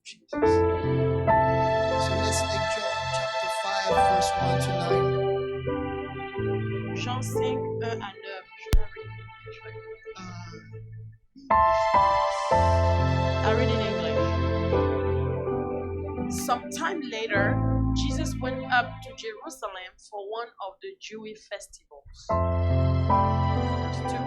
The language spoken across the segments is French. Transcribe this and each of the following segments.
Jesus. So let's take John chapter 5, verse 1 to 9. Jean 5, 1 à 9. I read in English. Sometime later, Jesus went up to Jerusalem for one of the Jewish festivals. Verse 2.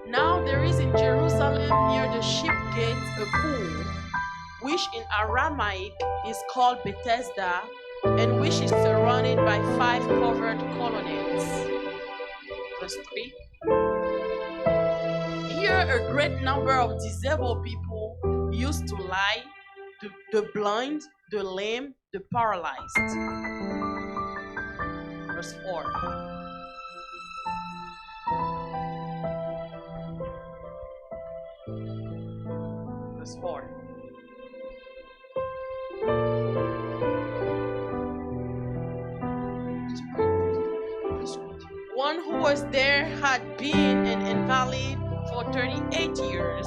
Now there is in Jerusalem near the sheep gate a pool, which in Aramaic is called Bethesda, and which is surrounded by 5 covered colonnades. Verse 3. Here a great number of disabled people used to lie, the blind, the lame, the paralyzed. Verse 4. Verse 4. One who was there had been an invalid for 38 years.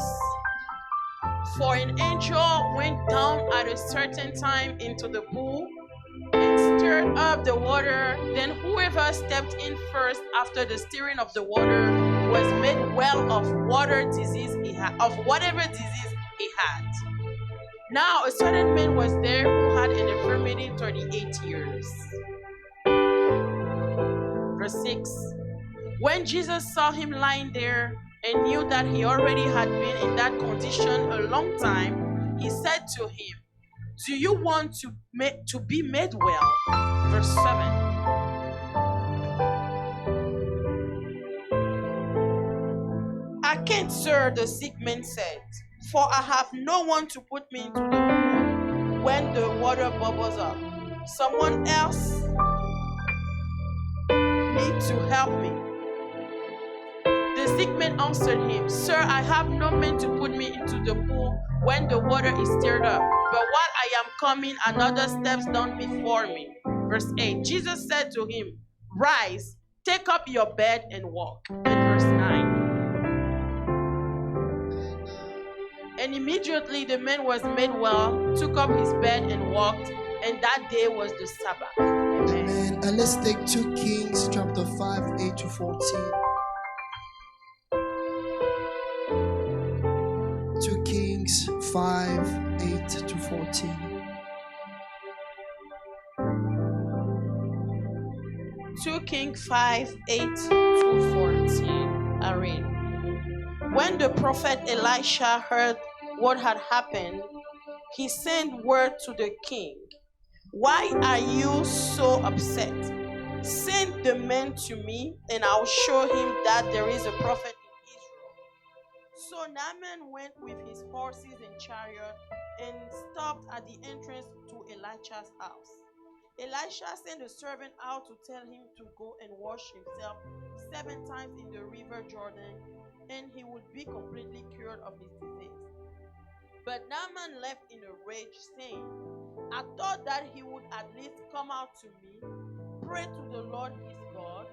For an angel went down at a certain time into the pool and stirred up the water. Then whoever stepped in first after the stirring of the water was made well of whatever disease he had. Now a certain man was there who had an infirmity 38 years. Verse 6. When Jesus saw him lying there and knew that he already had been in that condition a long time, he said to him, "Do you want to be made well?" Verse 7. "I can't, sir," the sick man said, "for I have no one to put me into the pool when the water bubbles up. Someone else needs to help me." The sick man answered him, "Sir, I have no man to put me into the pool when the water is stirred up. But while I am coming, another steps down before me." Verse 8. Jesus said to him, "Rise, take up your bed and walk." And verse 9. And immediately the man was made well, took up his bed and walked, and that day was the Sabbath. Amen. And let's take 2 Kings chapter 5, 8 to 14. 2 Kings 5, 8 to 14. 2 Kings 5, 8 to 14. I read. When the prophet Elisha heard what had happened, he sent word to the king, "Why are you so upset? Send the man to me, and I'll show him that there is a prophet in Israel." So Naaman went with his horses and chariot and stopped at the entrance to Elisha's house. Elisha sent a servant out to tell him to go and wash himself 7 times in the river Jordan, and he would be completely cured of his disease. But Naaman left in a rage, saying, "I thought that he would at least come out to me, pray to the Lord his God,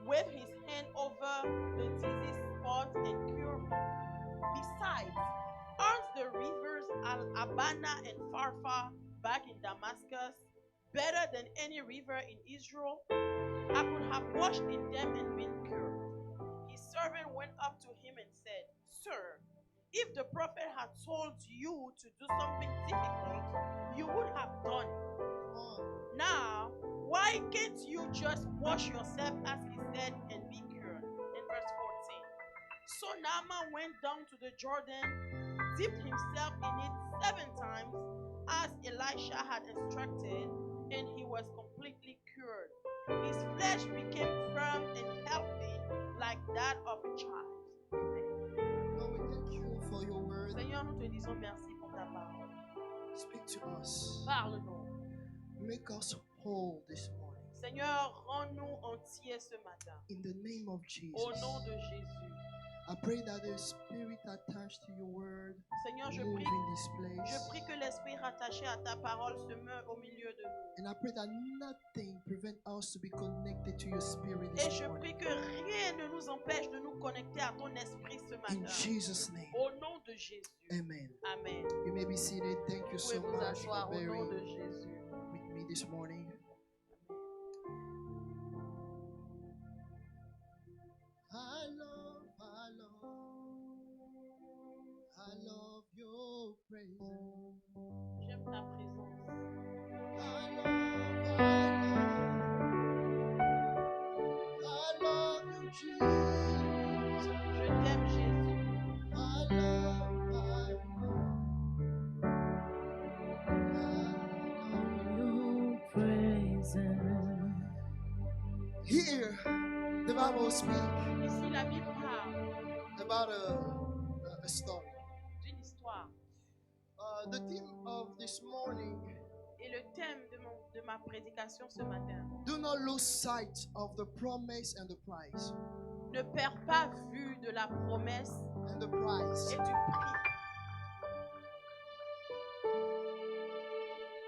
wave his hand over the disease spot and cure me. Besides, aren't the rivers Al-Abana and Farfar back in Damascus better than any river in Israel? I could have washed in them and been cured." His servant went up to him and said, "Sir, if the prophet had told you to do something difficult, you would have done it. Now, why can't you just wash yourself as he said and be cured?" In verse 14. So Naaman went down to the Jordan, dipped himself in it 7 times, as Elisha had instructed, and he was completely cured. His flesh became firm and healthy like that of a child. Amen. Lord, we thank you for your word. Seigneur, nous te disons merci pour ta parole. Speak to us. Parle-nous. Make us whole this morning. Seigneur, rends-nous entiers ce matin. In the name of Jesus. Au nom de Jésus. I pray that the spirit attached to your word Seigneur, je move prie, in this place. je prie que l'esprit rattaché à ta parole se meure au milieu de nous. And I pray that nothing prevent us to be connected to your spirit Et this je morning. prie que rien ne nous empêche de nous connecter à ton esprit ce In matin. Jesus' name. Au nom de Jésus. Amen. Amen. You may be seated. Thank you Vous pouvez so vous much asseoir for au nom de bearing Jésus. with me this morning. I love your presence. J'aime ta présence. I love you, Jesus. Je t'aime, Jésus. I love Your presence. Here, the Bible speaks Ici, la Bible parle about a story. d'une histoire. The theme of this morning: Et le thème de ma prédication ce matin: do not lose sight of the promise and the prize. ne perds pas vue de la promesse And the prize. et du prix.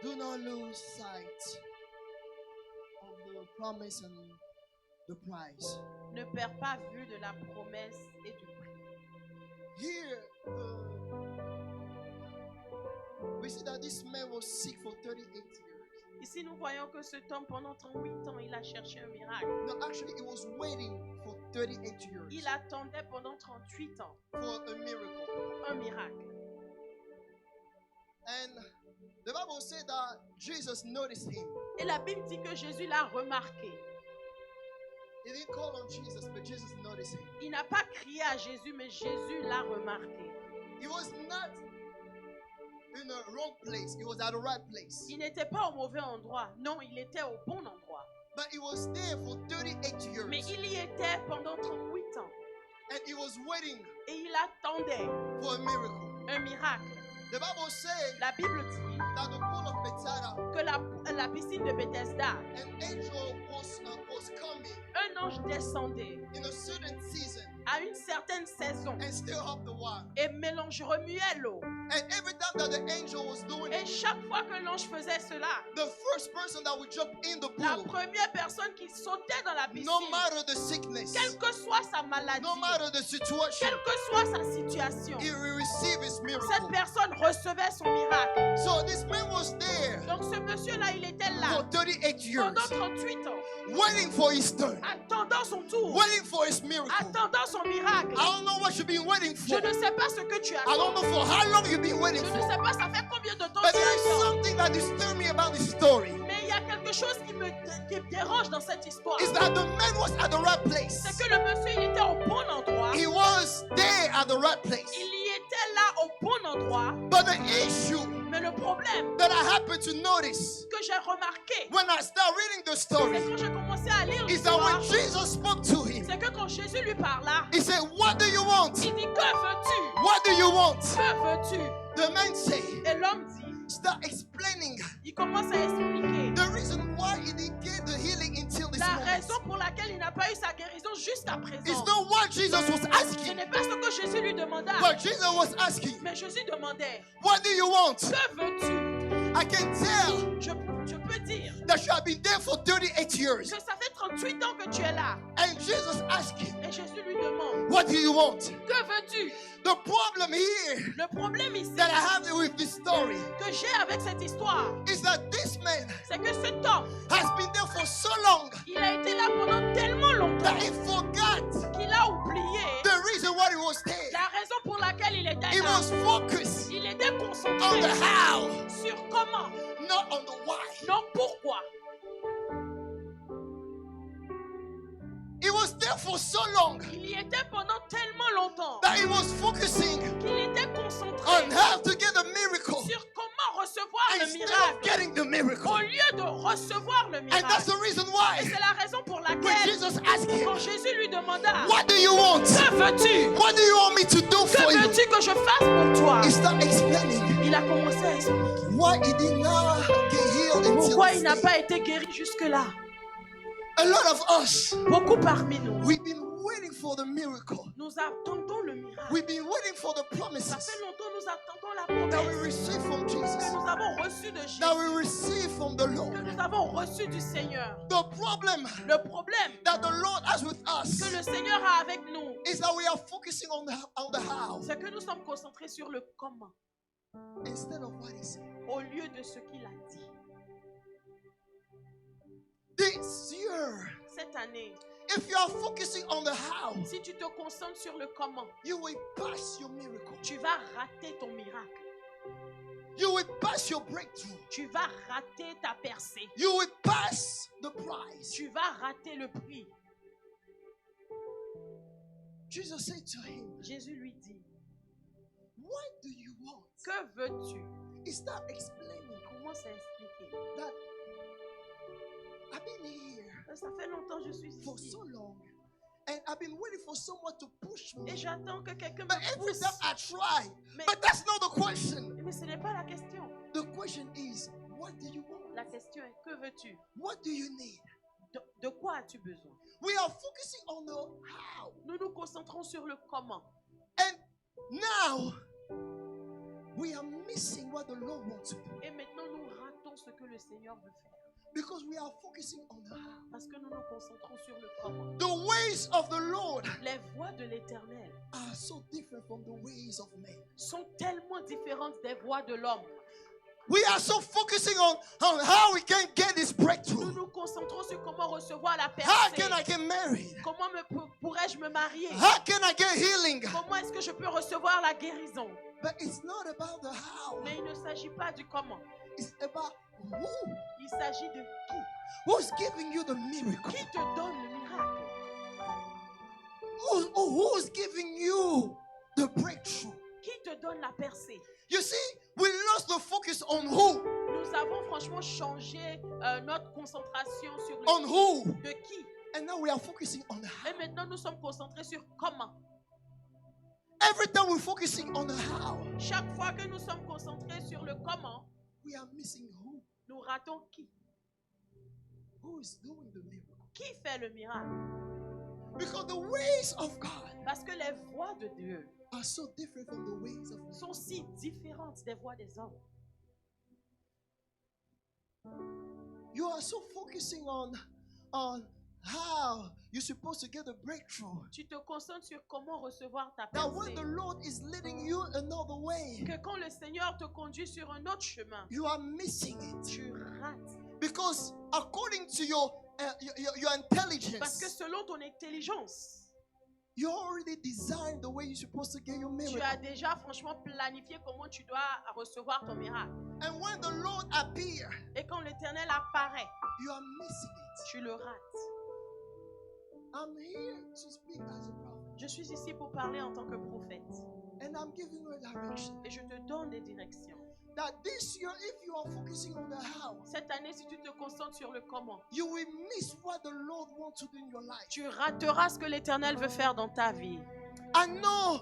Do not lose sight of the promise and the prize. Ne perds pas vue de la promesse et du prix. Here, we see that this man was sick for 38 years. Ici, nous voyons que cet homme, pendant 38 ans, il a cherché un miracle. No, actually, he was waiting for 38 years Il attendait pendant 38 ans for a miracle. un miracle. And the Bible said that Jesus noticed him. Et la Bible dit que Jésus l'a remarqué. He didn't call on Jesus, but Jesus noticed him. Il n'a pas crié à Jésus, mais Jésus l'a remarqué. He was not in the wrong place. He was at the right place. Il n'était pas au mauvais endroit. Non, il était au bon endroit. But he was there for 38 years. Mais il y était pendant 38 ans. And he was waiting Et il attendait for a miracle. un miracle. The Bible says La Bible dit that the pool of Bethesda, que la piscine de Bethesda, an angel was coming un ange descendait in a certain season à une certaine saison and stir up the water. et remuait l'eau. And every time that the angel was doing Et it, chaque fois que l'ange faisait cela, the first person that would jump in the la pool, première personne qui sautait dans la piscine, no matter the sickness, quelle que soit sa maladie, no matter the situation, quelle que soit sa situation, he will receive his cette miracle. personne recevait son miracle. So this man was there Donc ce monsieur-là, il était for là 38 years, pendant 38 ans, waiting for his turn, attendant son tour, waiting for his miracle. attendant son miracle. I don't know what you've been waiting Je for. ne sais pas ce que tu I attends. don't know for how long you've been waiting Je ne for. sais pas ça fait combien de temps But tu there is attends. something that disturbs me about this story. Mais il y a quelque chose qui me dérange dans cette histoire. Is that the man was at the right place. C'est que le monsieur, il était au bon endroit. He was there at the right place. Il y était là au bon endroit. But the issue Mais le problème that I happened to notice que j'ai remarqué, when I start reading the story c'est quand j'ai commencé à lire is that when l'histoire, Jesus spoke to him, c'est que quand Jésus lui parla, he said, "What do you want? il dit, que veux-tu? What do you want?" Que veux-tu? The man said, Et l'homme dit, start explaining il commence à expliquer the reason why he didn't get the healing until this la moment. raison pour laquelle il n'a pas eu sa guérison jusqu'à It's présent. not what Jesus was Ce asking, n'est pas ce que Jésus lui demanda, but Jesus was asking, mais Jésus demandait, "What do you want?" que veux-tu? I can tell Je peux dire that you have been there for 38 years. que ça fait 38 ans que tu es là. And Jesus asking, Et Jésus lui demande, "What do you want?" que veux-tu? The problem here Le problème ici that I have with this story que j'ai avec cette histoire, is that this man c'est que cet homme, has been there for so long il a été là pendant tellement longtemps that he forgot qu'il a oublié the reason why he was there. la raison pour laquelle il était He là. was focused Il était on concentré the how, sur comment, not on the why. non pourquoi. He was there for so long Il y était pendant tellement longtemps that he was focusing qu'il était concentré on how to get a miracle sur comment recevoir le instead of miracle getting the miracle. au lieu de recevoir le And that's miracle. the reason Et why c'est la raison pour when laquelle Jesus asked him, quand Jésus lui demanda, "What do you want? que veux-tu? What do you want me to do for Que you?" veux-tu que je fasse pour toi? He started explaining Il a commencé à expliquer why he did not get healed until pourquoi this il n'a day. pas été guéri jusque-là. A lot of us, Beaucoup parmi nous, we've been waiting for the miracle. nous attendons le miracle. We've been waiting for the Ça promises fait longtemps nous attendons la that we promesse receive from que Jesus, nous avons reçue de Jésus, that we receive from the que Lord. nous avons reçue du Seigneur. The problem Le problème that the Lord has with us que le Seigneur a avec nous, is that we are focusing on the how c'est que nous sommes concentrés sur le comment instead of what he said. au lieu de ce qu'il a dit. This year, Cette année, if you are focusing on the how, si tu te concentres sur le comment, you will pass your miracle. tu vas rater ton miracle. You will pass your breakthrough. Tu vas rater ta percée. You will pass the prize. Tu vas rater le prix. Jesus said to him, Jésus lui dit, what do you want? que veux-tu? He started explaining Comment c'est expliqué? that I've been here Ça fait longtemps que je suis for ici. so long and I've been waiting for someone to push me. Et j'attends que quelqu'un But me every pousse. time I try, Mais, but that's not the question. mais ce n'est pas la question. The question is, what do you want? La question est, que veux-tu? What do you need? De quoi as-tu besoin? We are focusing on the how. Nous nous concentrons sur le comment. And now we are missing what the Lord wants to do Et maintenant, nous ratons ce que le Seigneur veut faire. because we are focusing on the how. Parce que nous nous concentrons sur le comment. The ways of the Lord Les voies de l'Éternel are so different from the ways of men. sont tellement différentes des voies de l'homme. We are so focusing on how we can get this Nous breakthrough. nous concentrons sur comment recevoir la How percée. can I get married? Comment pourrais-je me marier? How can I get healing? Comment est-ce que je peux recevoir la guérison? But it's not about the how. Mais il ne s'agit pas du comment. It's about who. Il s'agit de qui. Who's giving you the miracle? Qui te donne le miracle? Who's giving you the breakthrough? Qui te donne la percée? You see, we lost the focus on who. Nous avons franchement changé notre concentration sur le On who. de qui. And now we are focusing on the how. Et maintenant, nous sommes concentrés sur comment. Every time we're focusing on the how, Chaque fois que nous sommes concentrés sur le comment, we are missing who. nous ratons qui. Who is doing the miracle? Qui fait le miracle? Because the ways of God Parce que les voies de Dieu are so different from the ways of men. sont si différentes des voies des hommes. You are so focusing on how you're supposed to get the breakthrough Tu te concentres sur comment recevoir ta that when percée. the Lord is leading you another way, Que quand le Seigneur te conduit sur un autre chemin, you are missing it. tu rates. Because according to your Parce intelligence, que selon ton intelligence, you already designed the way you're supposed to get your tu miracle. as déjà franchement planifié comment tu dois recevoir ton miracle. And when the Lord appears, Et quand l'Éternel apparaît, you are missing it. tu le rates. I'm here to speak as a prophet, Je suis ici pour parler en tant que prophète. and I'm giving you a direction. Et je te donne des directions. That this year, if you are focusing on the how, Cette année, si tu te concentres sur le comment, you will miss what the Lord wants to do in your life. tu rateras ce que l'Éternel veut faire dans ta vie. I know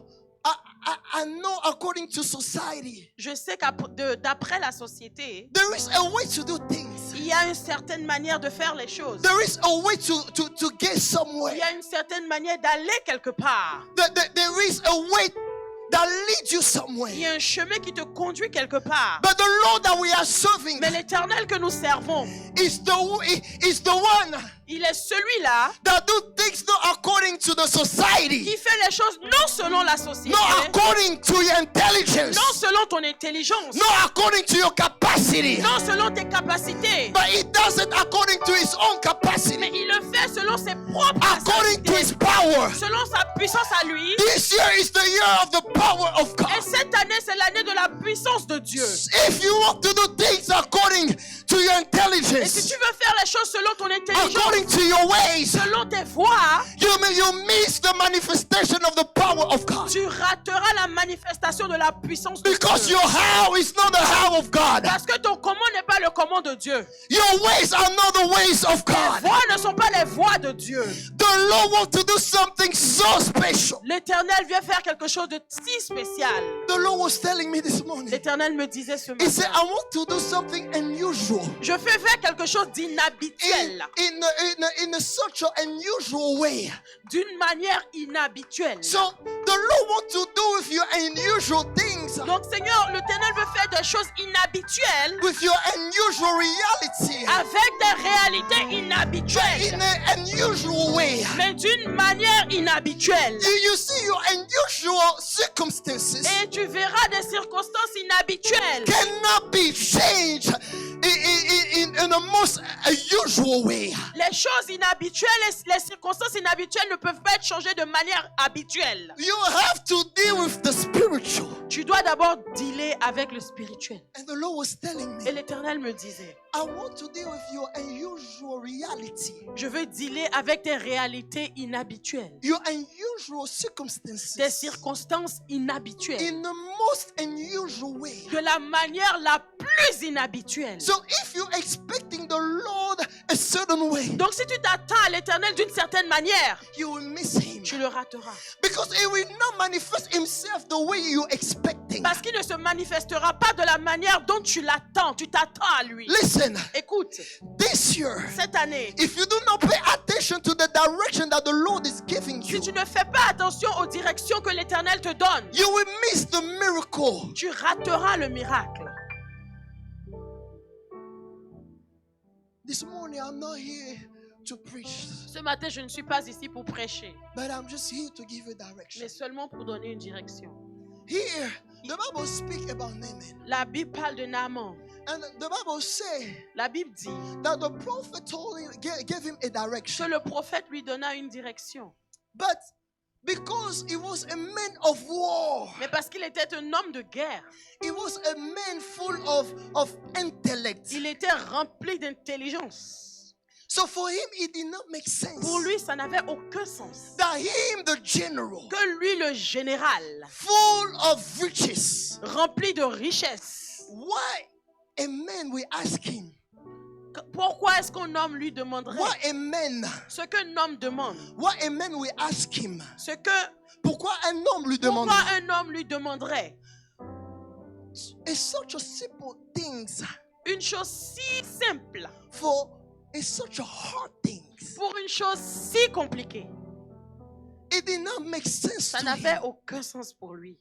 according to society, Je sais d'après la société, there is a way to do things. il y a une certaine manière de faire les choses. There is a way to get Il somewhere. y a une certaine manière d'aller quelque part. There is a way that leads you Il y somewhere. a un chemin qui te conduit quelque part. But the Lord that we are serving Mais l'Éternel que nous servons, is the one il est celui-là that do things not according to the qui society, fait les choses non selon la société, not according to your intelligence, non selon ton intelligence, not according to your capacity, non selon tes capacités, but He does it according to His own mais capacity, il le fait selon ses propres according to capacités, His power. selon sa puissance à lui. This year is the year of the power of Et God. cette année, c'est l'année de la puissance de Dieu. If you want to do things according to your Et si intelligence, tu veux faire les choses selon ton intelligence, according to your ways, selon tes voies, you miss the manifestation of the power of God. tu rateras la manifestation de la puissance de Because Dieu. your how is not the how will of God. Parce que ton comment n'est pas le comment de Dieu. Your ways are not the ways of Tes God. voies ne sont pas les voies de Dieu. The Lord wants to do something so special. L'Éternel vient faire quelque chose de si spécial. The Lord was telling me this morning. L'Éternel me disait ce He said, matin, I want to do something unusual. je fais faire quelque chose d'inhabituel, In a such an unusual way. d'une manière inhabituelle. So the Lord wants to do with your unusual things, Donc Seigneur, l'Éternel veut faire des choses inhabituelles with your unusual reality, avec des réalités in inhabituelles, an unusual way. mais d'une manière inhabituelle. You see your unusual circumstances Et tu verras des circonstances inhabituelles cannot be changed in a most unusual way. Les choses inhabituelles et les circonstances inhabituelles ne peuvent pas être changées de manière habituelle. You have to deal with the spiritual. Tu dois d'abord dealer avec le spirituel. And the Lord was telling Et me, l'Éternel me disait, I want to deal with your unusual reality, je veux dealer avec tes réalités inhabituelles, your unusual circumstances, des circonstances inhabituelles, in the most unusual way. de la manière la plus inhabituelle. So if you're expecting the Lord a certain way, Donc si tu t'attends à l'Éternel d'une certaine manière, you will miss him. tu le rateras. Because he will not manifest himself the way you're expecting. Parce qu'il ne se manifestera pas de la manière dont tu l'attends. Tu t'attends à lui. Listen, Écoute, this year, cette année, if you do not pay attention to the direction that the Lord is giving si you, tu ne fais pas attention aux directions que l'Éternel te donne, you will miss the miracle. tu rateras le miracle. This morning, I'm not here to preach, Ce matin, je ne suis pas ici pour prêcher, but I'm just here to give you direction. mais seulement pour donner une direction. Here, the Bible speaks about Naaman, La Bible parle de Naaman. and the Bible says La Bible dit that the prophet told him, gave him a que direction, le prophète lui donna une direction. but because he was a man of war, Mais parce qu'il était un homme de guerre, he was a man full of intellect. il était rempli d'intelligence. So for him, it did not make sense Pour lui, ça n'avait aucun sens. that him, the general, Que lui, le général, full of riches, rempli de richesses, why a man will ask him, pourquoi est-ce qu'un homme lui demanderait why a man, ce qu'un homme demande? why a man will ask him, Ce que, pourquoi un homme lui demande, pourquoi un homme lui demanderait it's such a simple things une chose si simple for it's such a hard things. pour une chose si compliquée? It did not make sense Ça to n'avait him. aucun sens pour lui.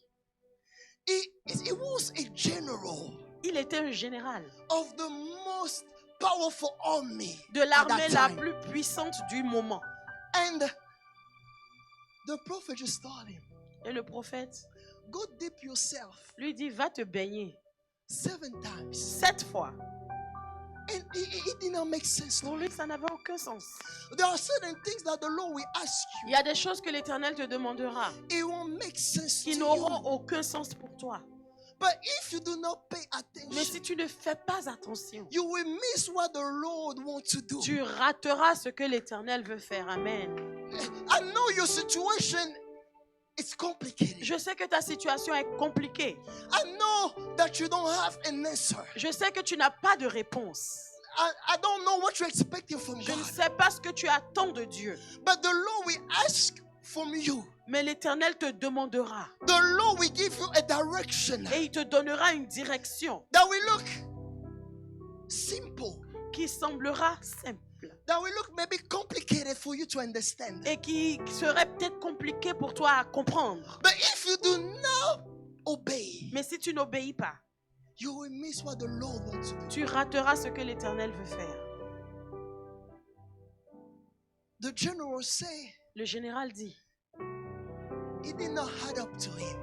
It was a general Il était un général of the most powerful army de at l'armée that la time. plus puissante du moment. And the prophet just told him, Et le prophète go dip yourself lui dit, va te baigner 7 times. 7 fois. And it did not make sense to Pour him. lui, ça n'avait aucun sens. There are certain things that the Lord will ask Il you. y a des choses que l'Éternel te demandera It won't make sense to qui you. n'auront aucun sens pour toi. But if you do not pay Mais attention, si tu ne fais pas attention, you will miss what the Lord wants to do. tu rateras ce que l'Éternel veut faire. Amen. I know your situation is complicated. Je sais que ta situation est compliquée. I know that you don't have an answer. Je sais que tu n'as pas de réponse. I don't know what you're expecting from Je ne God. sais pas ce que tu attends de Dieu. But the Lord will ask from you. Mais l'Éternel te demandera The Lord will give you a direction et il te donnera une direction that will look simple, qui semblera simple that will look maybe complicated for you to understand. et qui serait peut-être compliquée pour toi à comprendre. But if you do not obey, Mais si tu n'obéis pas, you will miss what the Lord wants to do. tu rateras ce que l'Éternel veut faire. The general say Le général dit, it did not add up to him.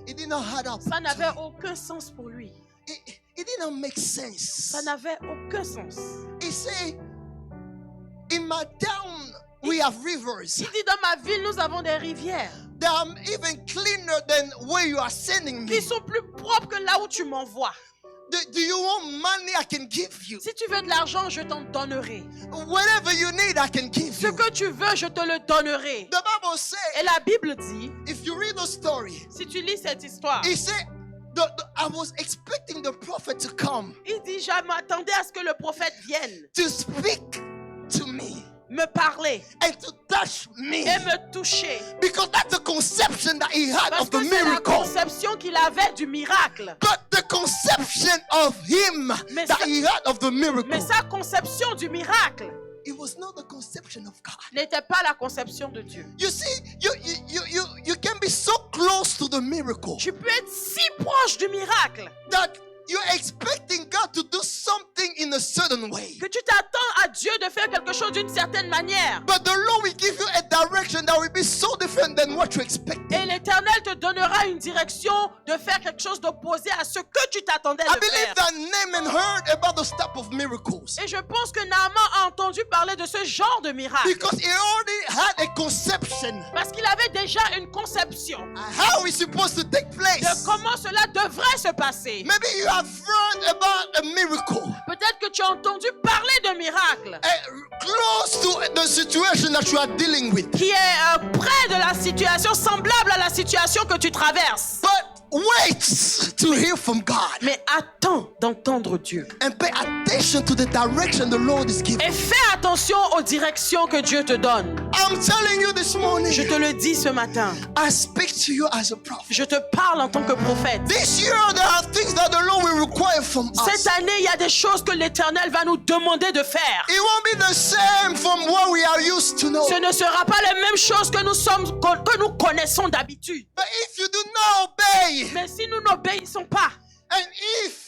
It did not add up. ça to n'avait him. aucun sens pour lui. It did not make sense. Ça n'avait aucun sens. He say, in my town we have rivers Il dit, dans ma ville, nous avons des rivières that are even cleaner than where you are sending me. qui sont plus propres que là où tu m'envoies. Do you want money? I can give you. Si tu veux de l'argent, je t'en donnerai. Whatever you need, I can give Ce you. que tu veux, je te le donnerai. The Bible says, Et la Bible dit, if you read the story, si tu lis cette histoire, he said, I was expecting the prophet dit, je m'attendais à ce que le prophète vienne to speak to me me parler and to touch me. et me toucher. Because that's the conception that he had Parce of que the c'est la miracle. conception qu'il avait du miracle. But the conception of him Mais that ça- he had of the miracle, Mais sa conception du miracle it was not the conception of God. n'était pas la conception de Dieu. You see, you can be so close to the miracle Tu peux être si proche du miracle that you're expecting God to do something in a certain way. que tu t'attends à Dieu de faire quelque chose d'une certaine manière. But the Lord will give you a direction that will be so different than what you expected. Et l'Éternel te donnera une direction de faire quelque chose d'opposé à ce que tu t'attendais I de believe faire. that Naaman heard about those type of miracles Et je pense que Naaman a entendu parler de ce genre de miracle. because he already had a conception Parce qu'il avait déjà une conception how it's supposed to take de place. comment cela devrait se passer. Maybe you have heard about a miracle Peut-être que tu as entendu parler de miracle close to the situation that you are dealing with. qui est près de la situation, semblable à la situation que tu traverses. But wait to hear from God Mais attends d'entendre Dieu. and pay attention to the direction the Lord is giving. Et fais attention aux directions que Dieu te donne. I'm telling you this morning, Je te le dis ce matin. I speak to you as a prophet. Je te parle en tant que prophète. This year, there are things that the Lord will require from us. Cette année, il y a des choses que l'Éternel va nous demander de faire. It won't be the same from what we are used to know. Ce ne sera pas les mêmes choses que nous connaissons d'habitude. But if you do not obey, Mais si nous n'obéissons pas, and if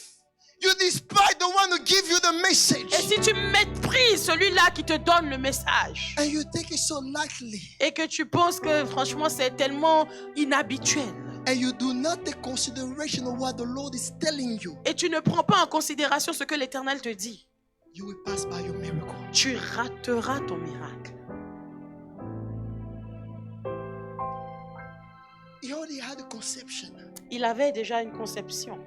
you despise the one who give you the message, et si tu méprises celui-là qui te donne le message, and you take it so lightly, et que tu penses que franchement c'est tellement inhabituel, and you do not take consideration of what the Lord is telling you, et tu ne prends pas en considération ce que l'Éternel te dit, you will pass by your miracle. tu rateras ton miracle. He already had a conception Il avait déjà une conception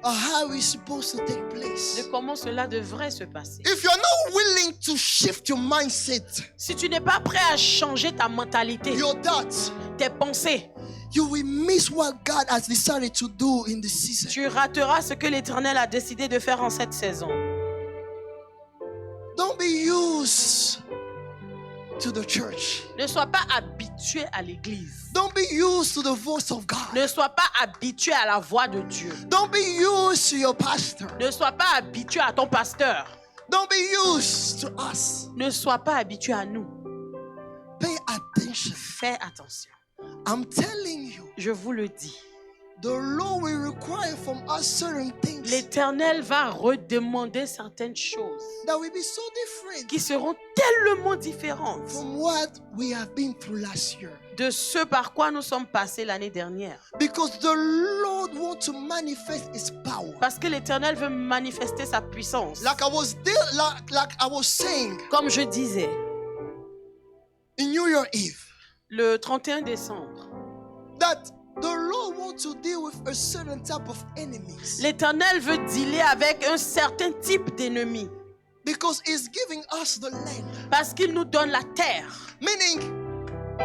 of how it's supposed to take de place. comment cela devrait se passer. If you're not willing to shift your mindset, Si tu n'es pas prêt à changer ta mentalité, your thoughts, tes pensées, you will miss what God has decided to do in the season. tu rateras ce que l'Éternel a décidé de faire en cette saison. Don't be used to the church. Ne sois pas habitué à l'église. Don't be used to the voice of God. Ne sois pas habitué à la voix de Dieu. Don't be used to your pastor. Ne sois pas habitué à ton pasteur. Don't be used to us. Ne sois pas habitué à nous. Pay attention. Fais attention. I'm telling you, Je vous le dis. the Lord will require from us certain things L'Éternel va redemander certaines choses that will be so different qui seront tellement différentes from what we have been through last year. de ce par quoi nous sommes passés l'année dernière. Because the Lord wants to manifest His power. Parce que l'Éternel veut manifester sa puissance. Like I was saying Comme je disais, in New Year Eve, le 31 décembre, that the Lord wants to deal with a certain type of enemies. l'Éternel veut dealer avec un certain type d'ennemi. Because He's giving us the land. Parce qu'il nous donne la terre. Meaning,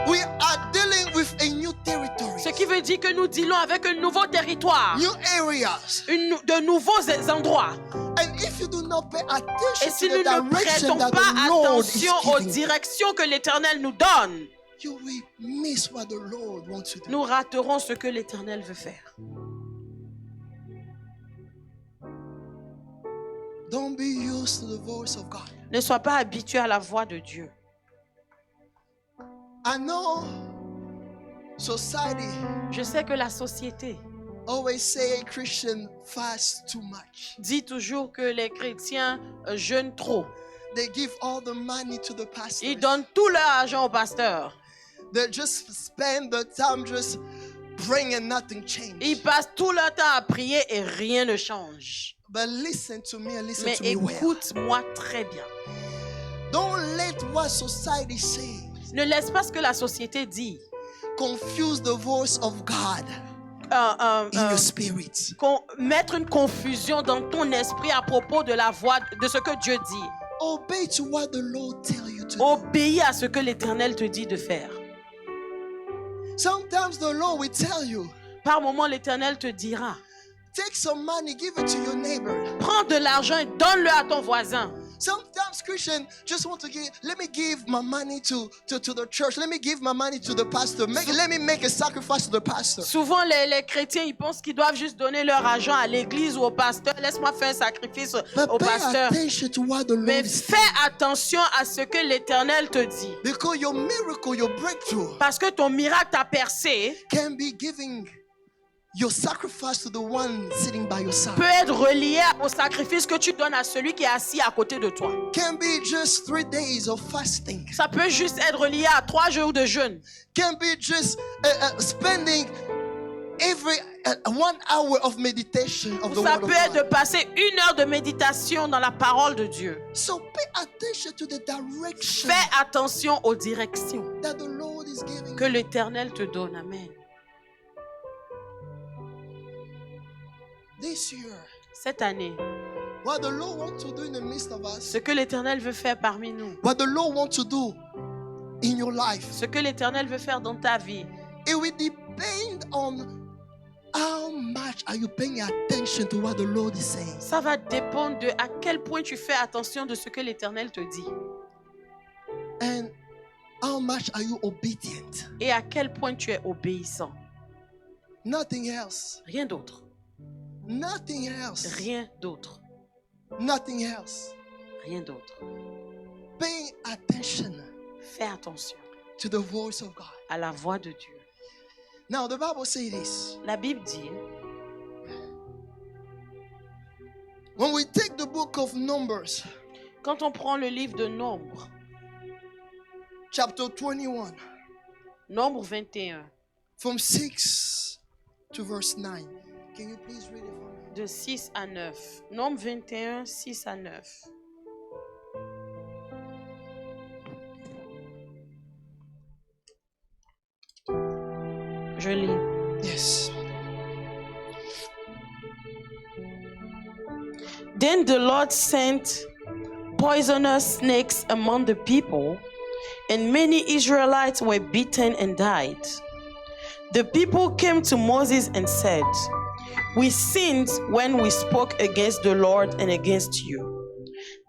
we are dealing with a new territory, Ce qui veut dire que nous dealons avec un nouveau territoire, new areas. de nouveaux endroits. And if you do not pay Et attention si to nous the ne direction prêtons that pas the Lord is attention aux giving, directions que l'Éternel nous donne, you will miss what the Lord wants to do. nous raterons ce que l'Éternel veut faire. Don't be used to the voice of God. Ne sois pas habitué à la voix de Dieu. I know society Je sais que la société always say Christian fast too much. dit toujours que les chrétiens jeûnent trop. They give all the money to the pastor. Ils donnent tout leur argent au pasteur. They just spend the time just praying and nothing changes. Ils passent tout leur temps à prier et rien ne change. But listen to me and listen Mais to me well. écoute-moi très bien. Don't let what society says Ne laisse pas ce que la société dit confuse the voice of God in your spirit. mettre une confusion dans ton esprit à propos de la voix de ce que Dieu dit. Obey to what the Lord tell you to do. Obéis à ce que l'Éternel te dit de faire. Sometimes the Lord will tell you Par moment, l'Éternel te dira Take some money, give it to your neighbor. Prends de l'argent et donne-le à ton voisin. Sometimes Christians just want to give, let me give my money to the church. Let me give my money to the pastor. Let me make a sacrifice to the pastor. Souvent, les chrétiens, ils pensent qu'ils doivent juste donner leur argent à l'église ou au pasteur. Laisse-moi faire un sacrifice But au pay pasteur. attention to what the Lord Mais is fais attention à ce que l'Éternel te dit. Because your miracle, your breakthrough Parce que ton miracle t'a percé can be giving your sacrifice to the one sitting by your side. peut être relié au sacrifice que tu donnes à celui qui est assis à côté de toi. Can be just 3 days of fasting. Ça peut juste être relié à 3 jours de jeûne. Can be just spending every 1 hour of meditation of the Ça word peut of être de God. passer 1 heure de méditation dans la parole de Dieu. So pay attention to the direction Fais attention aux directions that the Lord is giving. que l'Éternel te donne. Amen. This year, Cette année, what the Lord wants to do in the midst of us, ce que l'Éternel veut faire parmi nous, what the Lord wants to do in your life, ce que l'Éternel veut faire dans ta vie, it will depend on how much are you paying attention to what the Lord is saying. ça va dépendre de à quel point tu fais attention de ce que l'Éternel te dit And how much are you obedient? et à quel point tu es obéissant. Nothing else. Rien d'autre. Nothing else. Rien d'autre. Nothing else. Rien d'autre. Paying attention Fais attention to the voice of God. à la voix de Dieu. Now the Bible says this. La Bible dit, When we take the book of Numbers, quand on prend le livre de Nombre, chapter 21, Nombre 21, from 6 to verse 9. Can you please read it for me? de 6 à 9. Nombre 21, 6 à 9. Je lis. Yes. Then the Lord sent poisonous snakes among the people, and many Israelites were beaten and died. The people came to Moses and said, "We sinned when we spoke against the Lord and against you.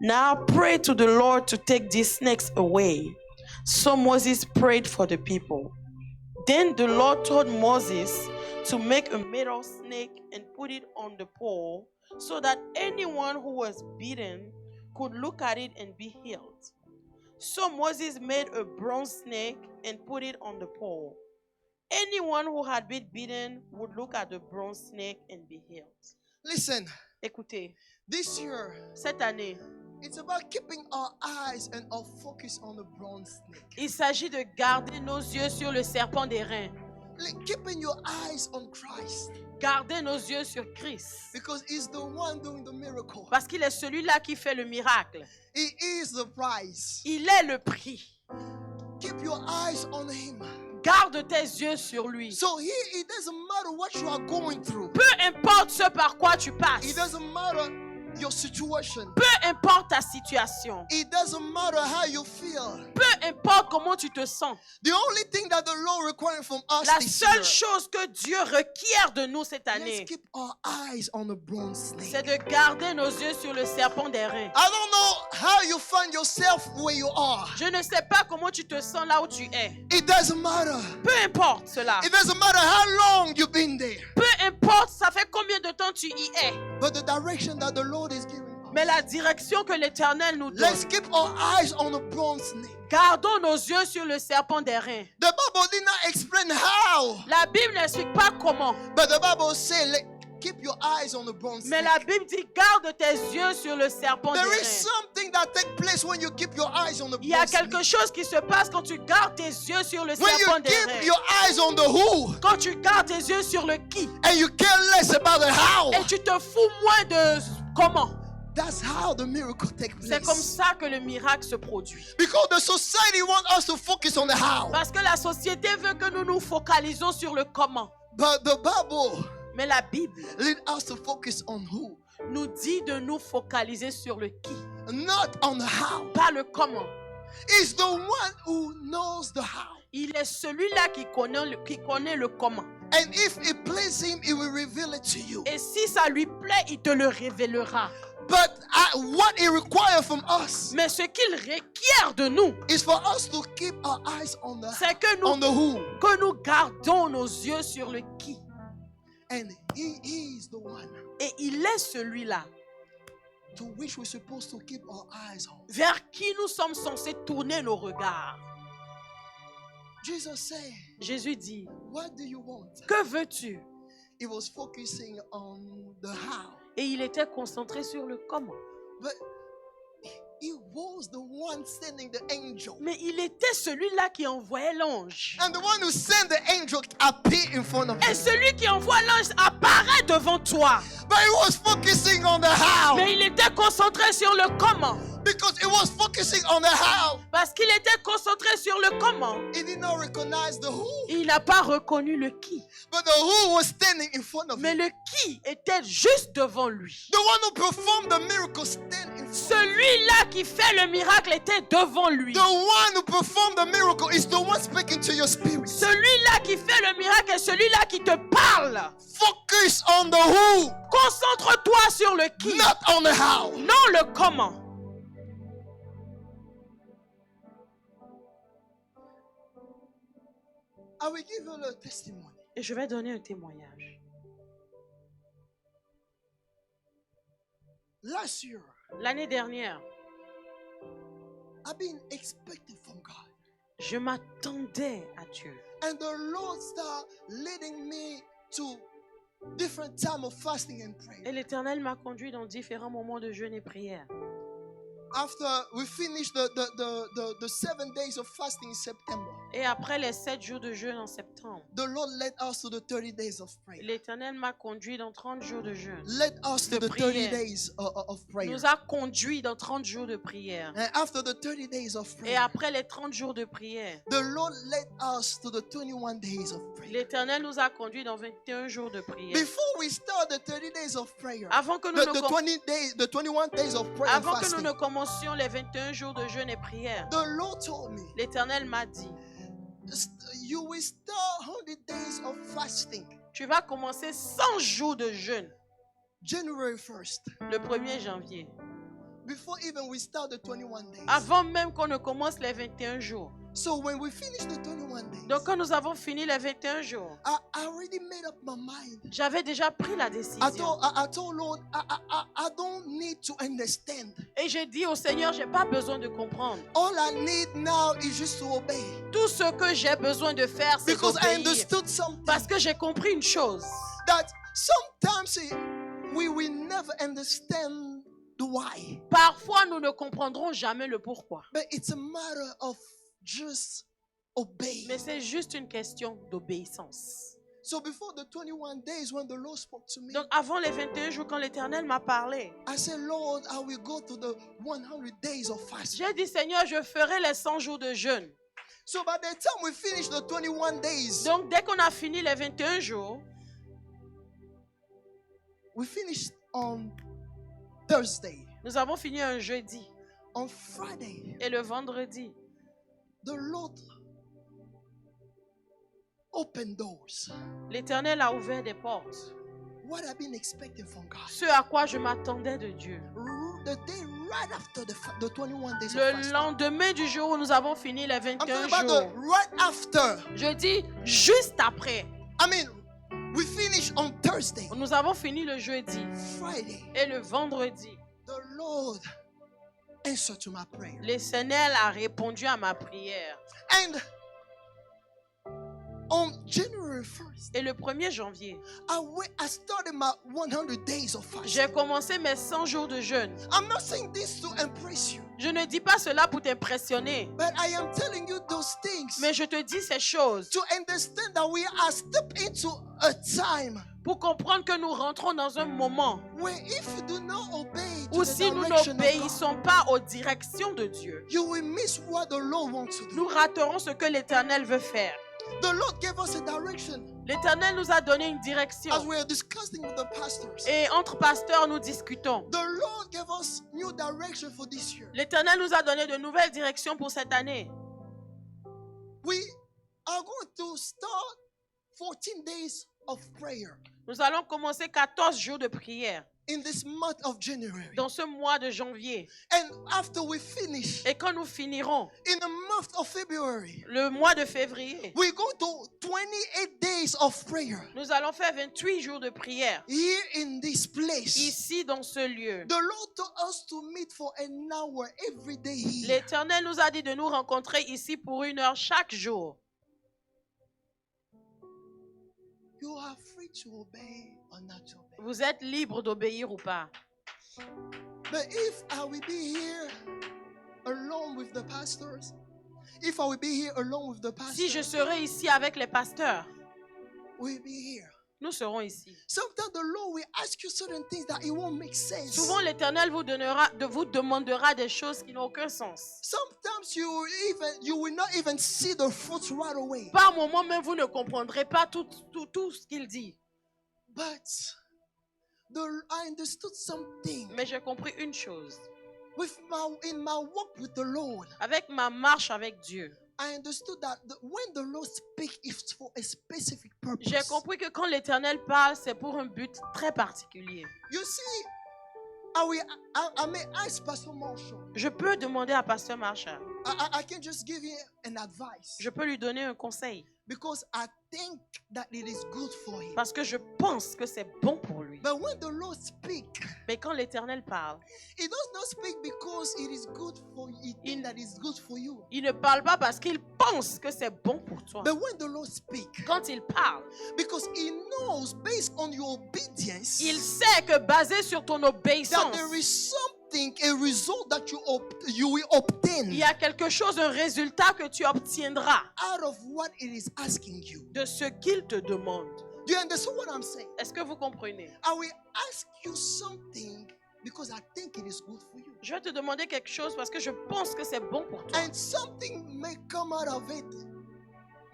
Now pray to the Lord to take these snakes away." So Moses prayed for the people. Then the Lord told Moses to make a metal snake and put it on the pole, so that anyone who was beaten could look at it and be healed. So Moses made a bronze snake and put it on the pole. Anyone who had been beaten would look at the bronze snake and be healed. Listen, Écoutez, this year, cette année, it's about keeping our eyes and our focus on the bronze snake. il s'agit de garder nos yeux sur le serpent des reins. Like keeping your eyes on Christ. Garder nos yeux sur Christ. Because he's the one doing the miracle. Parce qu'il est celui-là qui fait le miracle. He is the prize. Il est le prix. Keep your eyes on him. Garde tes yeux sur lui. So it doesn't matter what you are going through. Peu importe ce par quoi tu It passes. doesn't matter your situation. Peu importe ta situation. It doesn't matter how you feel. Peu importe comment tu te sens. The only thing that the Lord requires from us La this seule year, chose que Dieu requiert de nous cette let's année, keep our eyes on the bronze snake. c'est de garder nos yeux sur le serpent des reins. I don't know how you find yourself where you are. Je ne sais pas comment tu te sens là où tu es. It doesn't matter. Peu importe cela. It doesn't matter how long you've been there. Peu importe ça fait combien de temps tu y es. But the direction that the Lord is giving us. Mais la direction que l'Éternel nous donne. Let's keep our eyes on the bronze snake. Gardons nos yeux sur le serpent des reins. The Bible did not explain how, La Bible n'explique pas comment. but the Bible said, keep your eyes on the bronze Mais snake. la Bible dit garde tes yeux sur le serpent des There is reins. something that takes place when you keep your eyes on the Il y a bronze quelque snake. chose qui se passe quand tu gardes tes yeux sur le When serpent you des keep reins. your eyes on the who Quand tu gardes tes yeux sur le qui and you care less about the how, et tu te fous moins de comment. that's how the miracle takes C'est comme place. ça que le miracle se produit. Because the society wants us to focus on the how. Parce que la société veut que nous nous focalisons sur le comment. But the Bible Mais la Bible leads us to focus on who, nous dit de nous focaliser sur le qui, not on the how. pas le comment. It's the one who knows the how. Il est celui-là qui connaît le comment. And if it pleases him, he will reveal it to you. Et si ça lui plaît, il te le révélera. But what he requires from us Mais ce qu'il requiert de nous, is for us to keep our eyes on c'est que the who. nous gardons nos yeux sur le qui. And he is the one Et il est celui-là to which we're supposed to keep our eyes on. vers qui nous sommes censés tourner nos regards. Jesus said, Jésus dit, what do you want? que veux-tu? He was focusing on the how. Et il était concentré sur le comment. But he was the one sending the angel. Mais il était celui-là qui envoyait l'ange. And the one who sent the angel appeared in front of Et him. celui qui envoie l'ange apparaît devant toi. But he was focusing on the how. Mais il était concentré sur le comment. Because he was focusing on the how. Parce qu'il était concentré sur le comment. He did not recognize the who. Il n'a pas reconnu le qui. But the who was standing in front of Mais him. le qui était juste devant lui. The one who performed the miracle stand in front of him. Celui-là qui fait le miracle était devant lui. The one who performed the miracle is the one speaking to your spirit. Celui-là qui fait le miracle est celui-là qui te parle. Focus on the who, Concentre-toi sur le qui, not on the how. non le comment. I will give you a testimony. Et je vais donner un témoignage. Last year, L'année dernière, I've been expecting from God. je m'attendais à Dieu. And the Lord started leading me to different time of fasting and Et prayer. l'Éternel m'a conduit dans différents moments de jeûne et prière. After we finished the 7 days of fasting in September, Et après les 7 jours de jeûne en septembre, the Lord led us to the 30 days of prayer. l'Éternel m'a conduit dans 30 jours de jeûne. Led us to De the 30 prière. days of prayer. Nous a conduits dans 30 jours de prière. And after the 30 days of Et prayer, après les 30 jours de prière, the Lord led us to the 21 days of prayer. l'Éternel nous a conduits dans 21 jours de prière. Before we start the 30 days of prayer, Avant que nous ne the 21 days of prayer and Avant que nous fasting, ne commencions les 21 jours de jeûne et prière, the Lord told me, l'Éternel m'a dit, you will start 100 days of fasting tu vas commencer 100 jours de jeûne January 1st. le 1er janvier. Before even we start the 21 days. Avant même qu'on ne commence les 21 jours. So when we finish the 21 days, Donc quand nous avons fini les 21 jours, I already made up my mind. j'avais déjà pris la décision. I told Lord, I don't need to understand. Et j'ai dit au Seigneur, j'ai pas besoin de comprendre. All I need now is just to obey. Tout ce que j'ai besoin de faire, c'est Because I d'obéir. understood something. Parce que j'ai compris une chose. That sometimes we will never understand the why. Parfois, nous ne comprendrons jamais le pourquoi. But it's a matter of just obeying. Mais c'est juste une question d'obéissance. So before the 21 days when the Lord spoke to me, Donc avant les 21 jours, quand l'Éternel m'a parlé, I said, Lord, I will go to the 100 days of fasting. j'ai dit, Seigneur, je ferai les 100 jours de jeûne. So by the time we finish the 21 days, Donc dès qu'on a fini les 21 jours, we finished on Thursday. nous avons fini un jeudi. On Friday, Et le vendredi, the Lord opened doors. l'Éternel a ouvert des portes. What I've been expecting from God. Ce à quoi je m'attendais de Dieu. The day right after the 21 days of Le fasting. lendemain du jour où nous avons fini les I'm 21 talking about jours. the right after. Je dis juste après. I mean, we finished on Thursday, Nous avons fini le jeudi. Friday. Et le vendredi, The Lord answered to my prayer. l'Éternel a répondu à ma prière. And on January 1st, Et le 1er janvier, I started my 100 days of fasting. j'ai commencé mes 100 jours de jeûne. I'm not saying this to impress you, Je ne dis pas cela pour t'impressionner, but I am telling you those things mais je te dis ces choses to understand that we are stepping into a time pour comprendre que nous rentrons dans un moment where if you do not obey to où the si nous direction of God, n'obéissons pas aux directions de Dieu, you will miss what the Lord wants to do. nous raterons ce que l'Éternel veut faire. The Lord gave us a direction L'Éternel nous a donné une direction. as we are discussing with the pastors. Et entre pasteurs, nous discutons. The Lord gave us new direction for this year. L'Éternel nous a donné de nouvelles directions pour cette année. We are going to start 14 days of prayer Nous allons commencer 14 jours de prière in this month of January. dans ce mois de janvier. And after we finish, Et quand nous finirons in the month of February, le mois de février, we go to 28 days of prayer nous allons faire 28 jours de prière here in this place. ici dans ce lieu. The Lord told us to meet for an hour every day here. L'Éternel nous a dit de nous rencontrer ici pour 1 heure chaque jour. You are free to obey or not to obey. Vous êtes libre d'obéir ou pas. But if I will be here alone with the pastors, if I will be here alone with the Si je pastors, serai ici avec les pasteurs, we'll be here. nous serons ici. Sometimes the Lord will ask you certain things that it won't make sense. Souvent, l'Éternel vous demandera des choses qui n'ont aucun sens. Sometimes you will not even see the fruits right away. Par moments même, vous ne comprendrez pas tout ce qu'il dit. But I understood something Mais j'ai compris une chose. in my walk with the Lord. Avec ma marche avec Dieu, I understood that when the Lord speaks, it's for a specific purpose. j'ai compris que quand l'Éternel parle, c'est pour un but très particulier. You see, I may ask Pastor Marshall. Je peux demander à Pasteur Marshall. I can just give him an advice Je peux lui donner un conseil. because I think that it is good for him. Parce que je pense que c'est bon pour lui. But when the Lord speaks, Mais quand l'Éternel parle, He does not speak because it is good for you. He thinks that it's good for you. il ne parle pas parce qu'il pense que c'est bon pour toi. But when the Lord speaks, Quand il parle, because He knows based on your obedience il sait que basé sur ton that obéissance, there is something, a result that you will obtain il y a quelque chose, un résultat que tu obtiendras out of what it is asking you. de ce qu'il te demande. Do you understand what I'm saying? Est-ce que vous comprenez? I will ask you something because I think it is good for you. Je vais te demander quelque chose parce que je pense que c'est bon pour toi. And something may come out of it.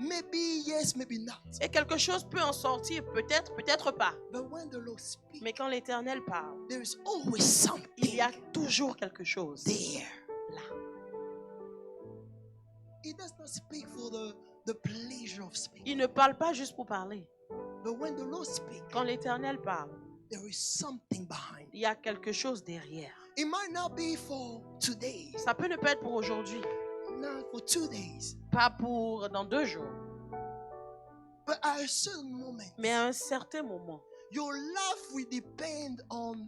Maybe yes, maybe not. Et quelque chose peut en sortir, peut-être, peut-être pas. But when the Lord speaks, Mais quand l'Éternel parle, there is always il y a something toujours quelque chose. there. Là. He does not speak for the pleasure of speaking. Il ne parle pas juste pour parler. But when the Lord speaks, Quand l'Éternel parle, there is something behind. il y a quelque chose derrière. It might not be for today, Ça peut ne pas être pour aujourd'hui, not for 2 days, pas pour dans 2 jours, but at a certain moment, mais à un certain moment, your life will depend on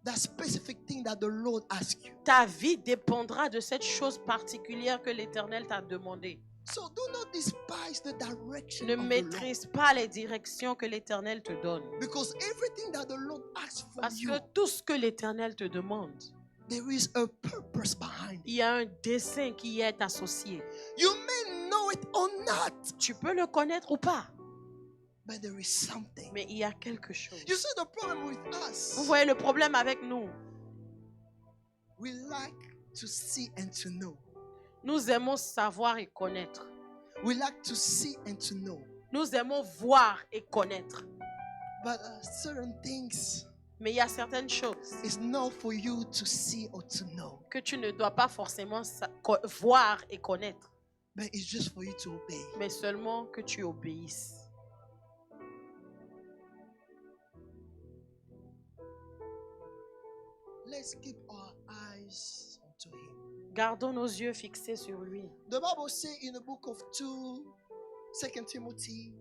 that specific thing that the Lord asks you. ta vie dépendra de cette chose particulière que l'Éternel t'a demandé. So do not despise the direction Ne of the Lord, maîtrise pas les directions que l'Éternel te donne. because everything that the Lord asks for Parce you, que tout ce que l'Éternel te demande, there is a purpose behind it. il y a un dessein qui y est associé. You may know it or not, Tu peux le connaître ou pas, but there is something. mais il y a quelque chose. You see the problem with us? Vous voyez le problème avec nous? We like to see and to know. Nous aimons savoir et connaître. We like to see and to know. Nous aimons voir et connaître. But certain things Mais il y a certaines choses is not for you to see or to know, que tu ne dois pas forcément voir et connaître, but it's just for you to obey. mais seulement que tu obéisses. Let's keep our eyes onto Him. Gardons nos yeux fixés sur lui. The Bible says in the book of 2 Timothy,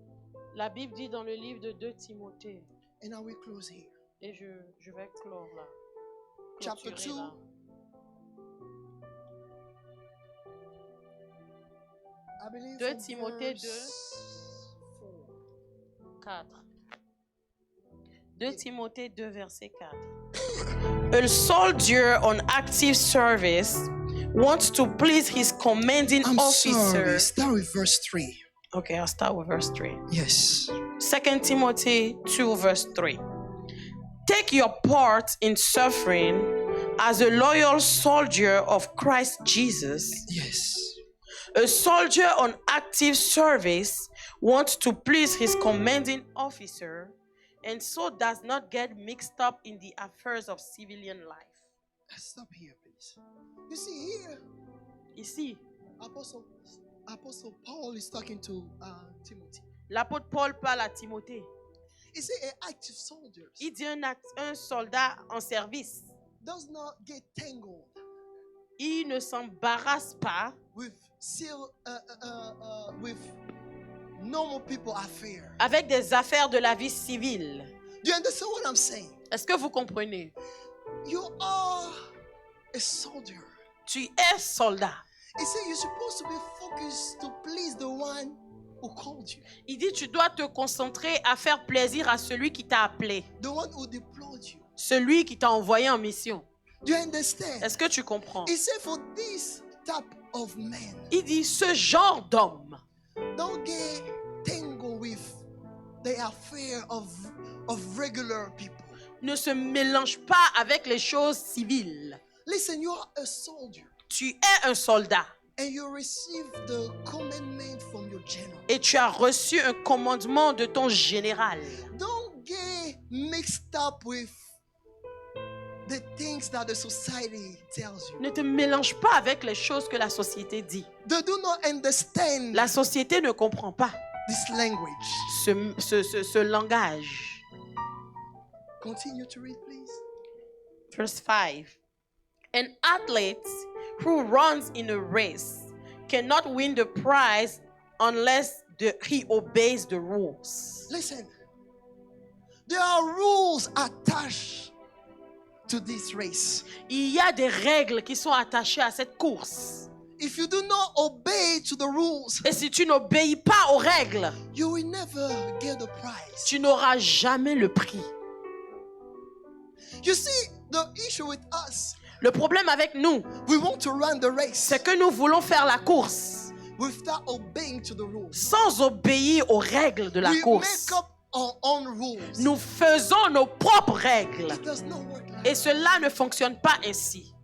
La Bible dit dans le livre de 2 Timothée, and I will close here. et je vais clore là. Chapter Clôturer 2. là. I believe 2 from Timothée verse 4. 4. 2 Timothée 2, verset 4. A soldier on active service wants to please his commanding I'm officer. sorry. Start with verse 3. Okay, I'll start with verse 3. Yes. 2 Timothy 2, verse 3. Take your part in suffering as a loyal soldier of Christ Jesus. Yes. A soldier on active service wants to please his commanding officer and so does not get mixed up in the affairs of civilian life. Stop here, please. You see here, Ici, Apostle Paul is talking to Timothy. L'apôtre Paul parle à Timothée. He said, "An active soldier Il dit un soldat en service. does not get tangled Il ne s'embarrasse pas with with normal people affair." avec des affaires de la vie civile. Do you understand what I'm saying? Est-ce que vous comprenez? You are a soldier. Tu es soldat. He said you're supposed to be focused to please the one who called you, Il dit tu dois te concentrer à faire plaisir à celui qui t'a appelé, the one who deployed you. celui qui t'a envoyé en mission. Do you understand? Est-ce que tu comprends? He said for this type of man, Il dit ce genre d'homme, don't get tangled with the affair of regular people. ne se mélange pas avec les choses civiles. Listen, you are a soldier Tu es un soldat and you receive the commandment from your general. et tu as reçu un commandement de ton général. Don't get mixed up with the things that the society tells you. Ne te mélange pas avec les choses que la société dit. They do not understand La société ne comprend pas this language. ce langage. Continue to read, please. Verse 5. An athlete who runs in a race cannot win the prize unless he obeys the rules. Listen, there are rules attached to this race. Il y a des règles qui sont attachées à cette course. If you do not obey to the rules, Et si tu n'obéis pas aux règles, you will never get the prize. tu n'auras jamais le prix. You see, the issue with us, Le problème avec nous, we want to run the race c'est que nous voulons faire la course without obeying to the rules. sans obéir aux règles de la We course. make up our own rules. Nous faisons nos propres règles. It does not work like Et cela ne fonctionne pas ainsi.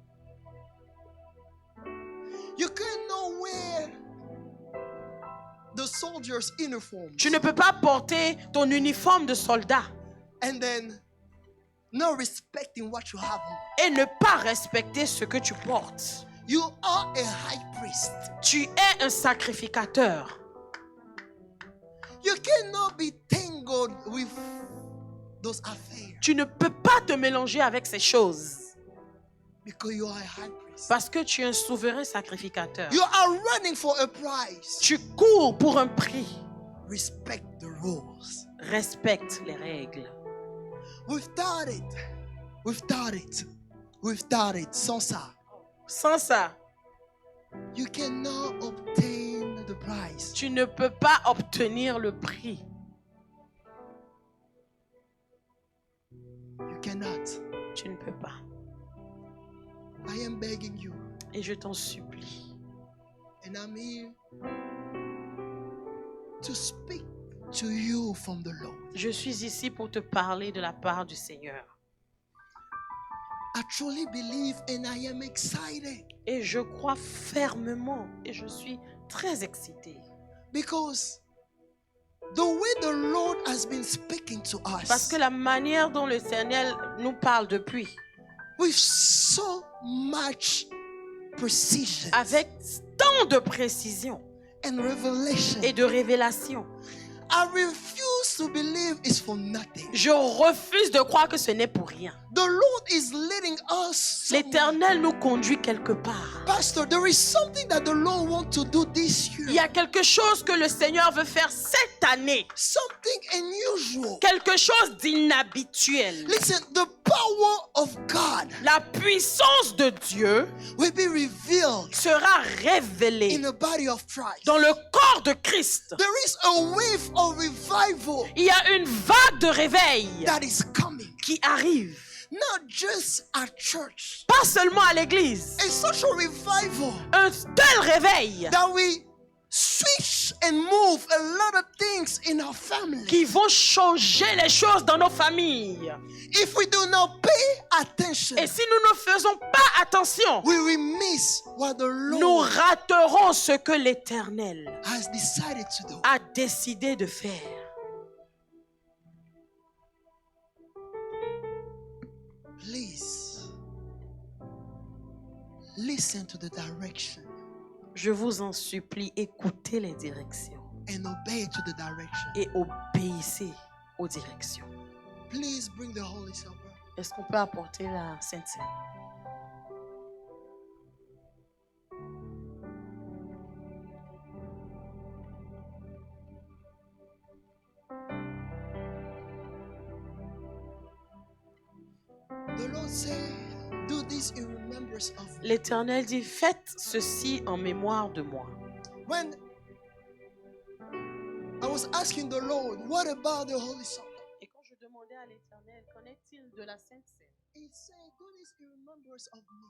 You cannot wear the soldier's uniform Tu ne peux pas porter ton uniforme de soldat and then not respecting what you have on. et ne pas respecter ce que tu portes. You are a high priest. Tu es un sacrificateur. You cannot be tangled with those affairs Tu ne peux pas te mélanger avec ces choses because you are a high priest. parce que tu es un souverain sacrificateur. You are running for a prize. Tu cours pour un prix. Respect the rules. Respecte les règles. Without it, sans ça, Sans ça, you cannot obtain the prize. tu ne peux pas obtenir le prix. You cannot. Tu ne peux pas. I am begging you, Et je t'en supplie. and I'm here to speak to you from the Lord. Je suis ici pour te parler de la part du Seigneur. I truly believe and I am excited Et je crois fermement et je suis très excitée. because the way the Lord has been speaking to Parce us que la manière dont le Seigneur nous parle depuis, with so much precision avec tant de précision and revelation, et de révélation, I refuse to believe it's for nothing. je refuse de croire que ce n'est pour rien. The Lord is leading us somewhere. L'Éternel nous conduit quelque part. Pastor, there is something that the Lord wants to do this Il y year. a quelque chose que le Seigneur veut faire cette année. Something unusual. Quelque chose d'inhabituel. Listen, the power of God La puissance de Dieu will be revealed sera révélée in the body of Christ. dans le corps de Christ. There is a wave of revival Il y a une vague de réveil that is coming. qui arrive. Not just at church. Pas seulement à l'église. A social revival Un tel réveil that we switch and move a lot of things in our family. qui vont changer les choses dans nos familles. If we do not pay attention, Et si nous ne faisons pas attention, we will miss what the nous Lord raterons ce que l'Éternel has decided to do. a décidé de faire. Please listen to the direction Je vous en supplie, écoutez les directions and obey to the direction. et obéissez aux directions. Please bring the Holy Supper. Est-ce qu'on peut apporter la Sainte Seine? The Lord said, do this in remembrance of me. L'Éternel dit, faites ceci en mémoire de moi. When I was asking the Lord, what about the Holy Supper? Et quand je demandais à l'Éternel, qu'en est-il de la Sainte Seine? He said, do this in remembrance of me.